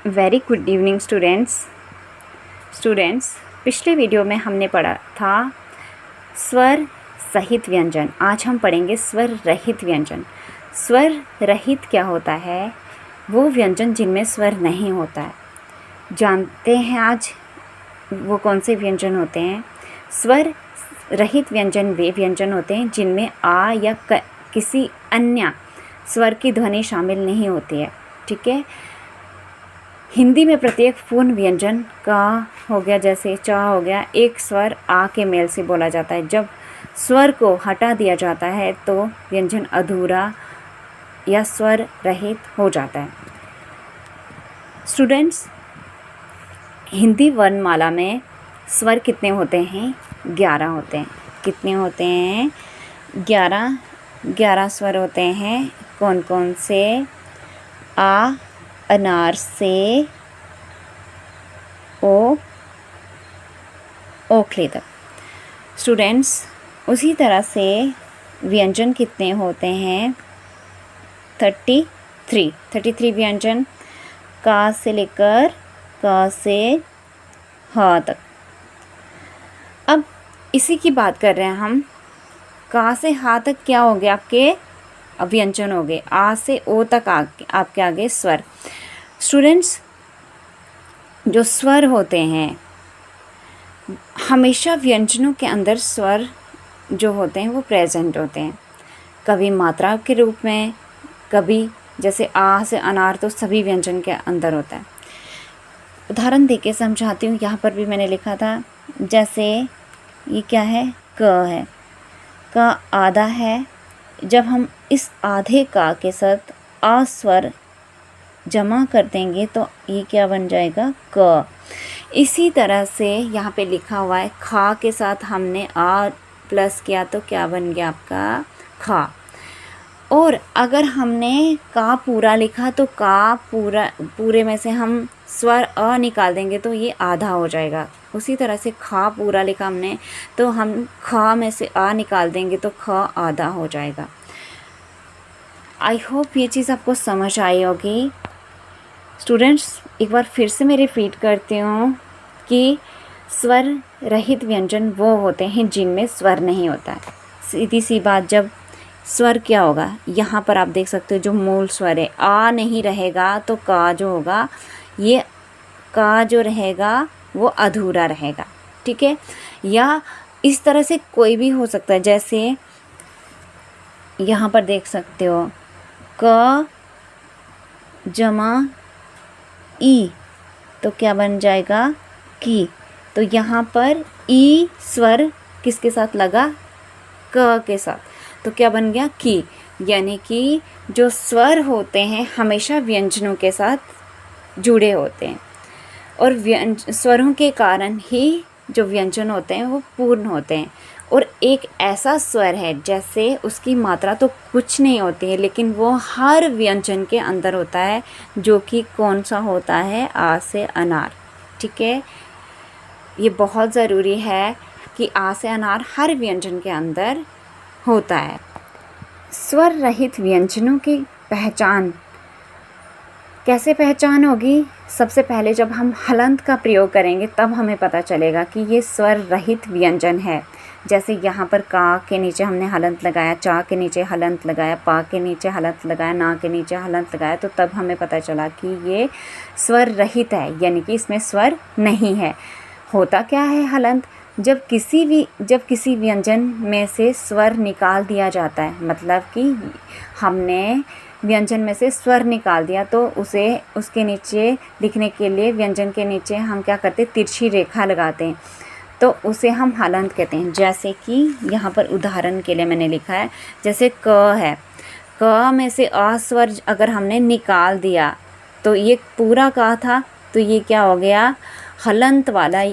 Very good evening students. पिछले video में हमने पढ़ा था स्वर सहित व्यंजन। आज हम पढ़ेंगे स्वर रहित व्यंजन। स्वर रहित क्या होता है? वो व्यंजन जिनमें स्वर नहीं होता है। जानते हैं आज वो कौन से व्यंजन होते हैं? स्वर रहित व्यंजन वे व्यंजन होते हैं जिनमें आ या किसी अन्य स्वर की ध्वनि शामिल नहीं होती है। ठीक है। हिंदी में प्रत्येक पूर्ण व्यंजन का हो गया, जैसे चा हो गया, एक स्वर आ के मेल से बोला जाता है। जब स्वर को हटा दिया जाता है तो व्यंजन अधूरा या स्वर रहित हो जाता है। स्टूडेंट्स, हिंदी वर्णमाला में स्वर कितने होते हैं? 11 होते हैं। कितने होते हैं? 11 स्वर होते हैं। कौन कौन से? आ, अनार से ओखली तक। स्टूडेंट्स, उसी तरह से व्यंजन कितने होते हैं? 33 व्यंजन, का से लेकर क से ह तक। अब इसी की बात कर रहे हैं हम। का से ह तक क्या हो गया? आपके व्यंजन हो गए। आ से ओ तक आपके आगे स्वर। स्टूडेंट्स, जो स्वर होते हैं, हमेशा व्यंजनों के अंदर स्वर जो होते हैं वो प्रेजेंट होते हैं। कभी मात्रा के रूप में, कभी जैसे आ से अनार तो सभी व्यंजन के अंदर होता है। उदाहरण देके समझाती हूँ। यहाँ पर भी मैंने लिखा था, जैसे ये क्या है? क है। का आधा है। जब हम इस आधे का के साथ आ स्वर जमा कर देंगे तो ये क्या बन जाएगा? क। इसी तरह से यहाँ पे लिखा हुआ है, खा के साथ हमने आ प्लस किया तो क्या बन गया आपका? खा। और अगर हमने का पूरा लिखा तो का पूरे में से हम स्वर अ निकाल देंगे तो ये आधा हो जाएगा। उसी तरह से खा पूरा लिखा हमने तो हम खा में से आ निकाल देंगे तो ख आधा हो जाएगा। आई होप ये चीज़ आपको समझ आई होगी। स्टूडेंट्स, एक बार फिर से मैं रिपीट करती हूँ कि स्वर रहित व्यंजन वो होते हैं जिनमें स्वर नहीं होता है। सीधी सी बात, जब स्वर क्या होगा? यहाँ पर आप देख सकते हो जो मूल स्वर है, आ नहीं रहेगा तो का जो होगा, ये का जो रहेगा वो अधूरा रहेगा। ठीक है। या इस तरह से कोई भी हो सकता है, जैसे यहाँ पर देख सकते हो क जमा ई तो क्या बन जाएगा? की। तो यहाँ पर ई स्वर किसके साथ लगा? क के साथ। तो क्या बन गया? की। यानी कि जो स्वर होते हैं हमेशा व्यंजनों के साथ जुड़े होते हैं और स्वरों के कारण ही जो व्यंजन होते हैं वो पूर्ण होते हैं। और एक ऐसा स्वर है जैसे उसकी मात्रा तो कुछ नहीं होती है लेकिन वो हर व्यंजन के अंदर होता है, जो कि कौन सा होता है? आ से अनार। ठीक है। ये बहुत ज़रूरी है कि आ से अनार हर व्यंजन के अंदर होता है। स्वर रहित व्यंजनों की पहचान कैसे पहचान होगी? सबसे पहले जब हम हलंत का प्रयोग करेंगे तब हमें पता चलेगा कि ये स्वर रहित व्यंजन है। जैसे यहाँ पर का के नीचे हमने हलंत लगाया, चा के नीचे हलंत लगाया, पा के नीचे हलंत लगाया, ना के नीचे हलंत लगाया, तो तब हमें पता चला कि ये स्वर रहित है, यानी कि इसमें स्वर नहीं है। होता क्या है हलंत? जब किसी व्यंजन में से स्वर निकाल दिया जाता है, मतलब कि हमने व्यंजन में से स्वर निकाल दिया तो उसे उसके नीचे लिखने के लिए व्यंजन के नीचे हम क्या करते हैं? तिरछी रेखा लगाते हैं, तो उसे हम हलंत कहते हैं। जैसे कि यहाँ पर उदाहरण के लिए मैंने लिखा है, जैसे क है, क में से अ स्वर अगर हमने निकाल दिया तो ये पूरा का था, तो ये क्या हो गया? हलंत वाला।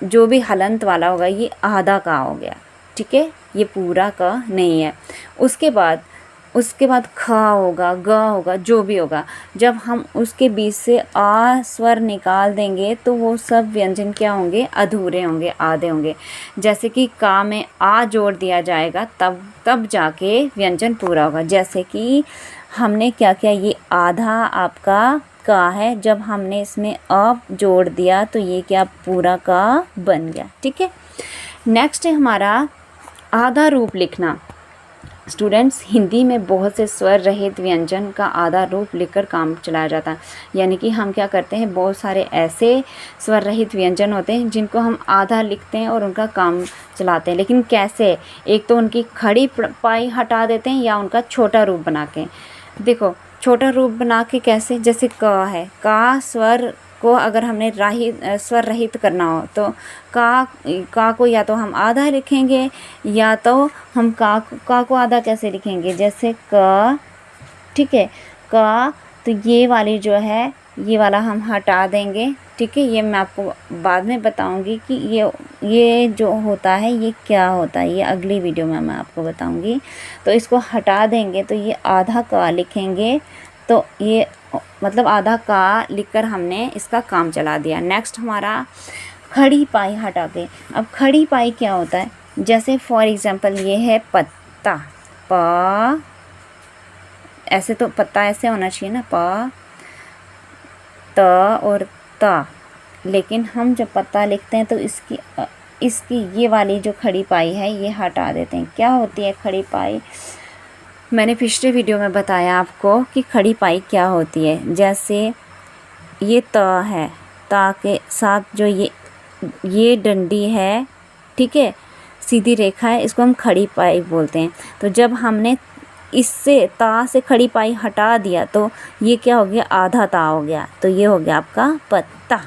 जो भी हलंत वाला होगा ये आधा का हो गया। ठीक है। ये पूरा का नहीं है। उसके बाद ख होगा, ग होगा, जो भी होगा, जब हम उसके बीच से आ स्वर निकाल देंगे तो वो सब व्यंजन क्या होंगे? अधूरे होंगे, आधे होंगे। जैसे कि का में आ जोड़ दिया जाएगा तब जाके व्यंजन पूरा होगा। जैसे कि हमने क्या किया? ये आधा आपका का है, जब हमने इसमें अ जोड़ दिया तो ये क्या पूरा का बन गया। ठीक है, नेक्स्ट है हमारा आधा रूप लिखना। स्टूडेंट्स, हिंदी में बहुत से स्वर रहित व्यंजन का आधा रूप लिखकर काम चलाया जाता है। यानी कि हम क्या करते हैं, बहुत सारे ऐसे स्वर रहित व्यंजन होते हैं जिनको हम आधा लिखते हैं और उनका काम चलाते हैं। लेकिन कैसे? एक तो उनकी खड़ी पाई हटा देते हैं या उनका छोटा रूप बना के। देखो, छोटा रूप बना के कैसे? जैसे क है, का स्वर को अगर हमने स्वर रहित करना हो तो का को या तो हम आधा लिखेंगे या तो हम का को आधा कैसे लिखेंगे? जैसे क, ठीक है, का, तो ये वाली जो है ये वाला हम हटा देंगे। ठीक है, ये मैं आपको बाद में बताऊंगी कि ये जो होता है ये क्या होता है, ये अगली वीडियो में मैं आपको बताऊंगी। तो इसको हटा देंगे तो ये आधा का लिखेंगे, तो ये मतलब आधा का लिखकर हमने इसका काम चला दिया। नेक्स्ट हमारा खड़ी पाई हटा के। अब खड़ी पाई क्या होता है? जैसे फॉर एग्जांपल ये है पत्ता, प, ऐसे तो पत्ता ऐसे होना चाहिए ना, प, त और ता, लेकिन हम जब पत्ता लिखते हैं तो इसकी ये वाली जो खड़ी पाई है ये हटा देते हैं। क्या होती है खड़ी पाई? मैंने पिछले वीडियो में बताया आपको कि खड़ी पाई क्या होती है। जैसे ये त है, ता के साथ जो ये डंडी है, ठीक है, सीधी रेखा है, इसको हम खड़ी पाई बोलते हैं। तो जब हमने इससे ता से खड़ी पाई हटा दिया तो ये क्या हो गया? आधा ता हो गया। तो ये हो गया आपका पत्ता।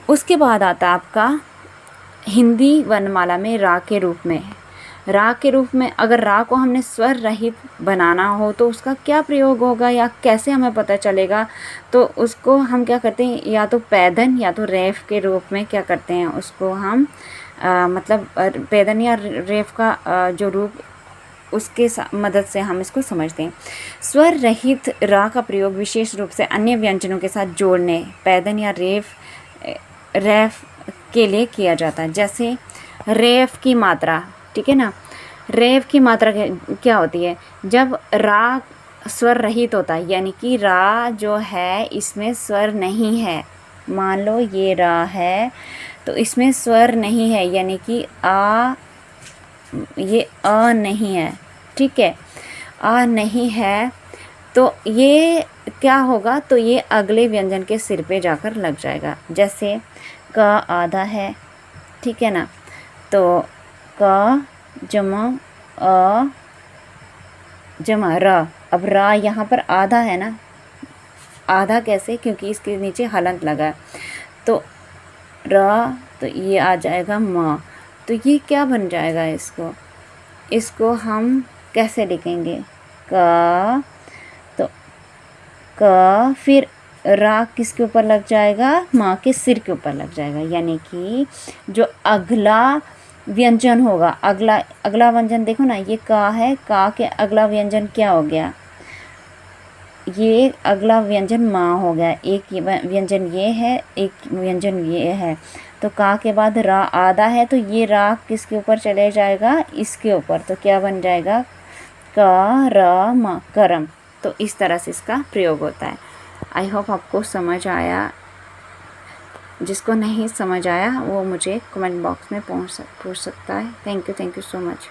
उसके बाद आता है आपका हिंदी वर्णमाला में रा के रूप में। रा के रूप में अगर रा को हमने स्वर रहित बनाना हो तो उसका क्या प्रयोग होगा या कैसे हमें पता चलेगा? तो उसको हम क्या करते हैं, या तो पैदन या तो रेफ के रूप में क्या करते हैं, उसको हम मतलब पैदन या रेफ का जो रूप, उसके मदद से हम इसको समझते हैं। स्वर रहित रा का प्रयोग विशेष रूप से अन्य व्यंजनों के साथ जोड़ने, पैदन या रेफ के लिए किया जाता है। जैसे रेफ की मात्रा, ठीक है ना, रेफ की मात्रा क्या होती है? जब रा स्वर रहित होता है, यानी कि रा जो है इसमें स्वर नहीं है। मान लो ये रा है तो इसमें स्वर नहीं है, यानी कि ये अ नहीं है, ठीक है, अ नहीं है, तो ये क्या होगा? तो ये अगले व्यंजन के सिर पे जाकर लग जाएगा। जैसे क आधा है, ठीक है ना, तो क जमा अ जमा र। अब रा यहाँ पर आधा है ना, आधा कैसे? क्योंकि इसके नीचे हलंत लगा है, तो र, तो ये आ जाएगा म। तो ये क्या बन जाएगा? इसको हम कैसे लिखेंगे? क, तो क, फिर रा किसके ऊपर लग जाएगा? माँ के सिर के ऊपर लग जाएगा। यानी कि जो अगला व्यंजन होगा, अगला व्यंजन देखो ना, ये का है, का के अगला व्यंजन क्या हो गया? ये अगला व्यंजन माँ हो गया। एक व्यंजन ये है, एक व्यंजन ये है, तो का के बाद रा आधा है, तो ये रा किसके ऊपर चले जाएगा? इसके ऊपर। तो क्या बन जाएगा? का र म, करम। तो इस तरह से इसका प्रयोग होता है। आई होप आपको समझ आया। जिसको नहीं समझ आया वो मुझे कमेंट बॉक्स में पूछ सकता है। Thank you so much.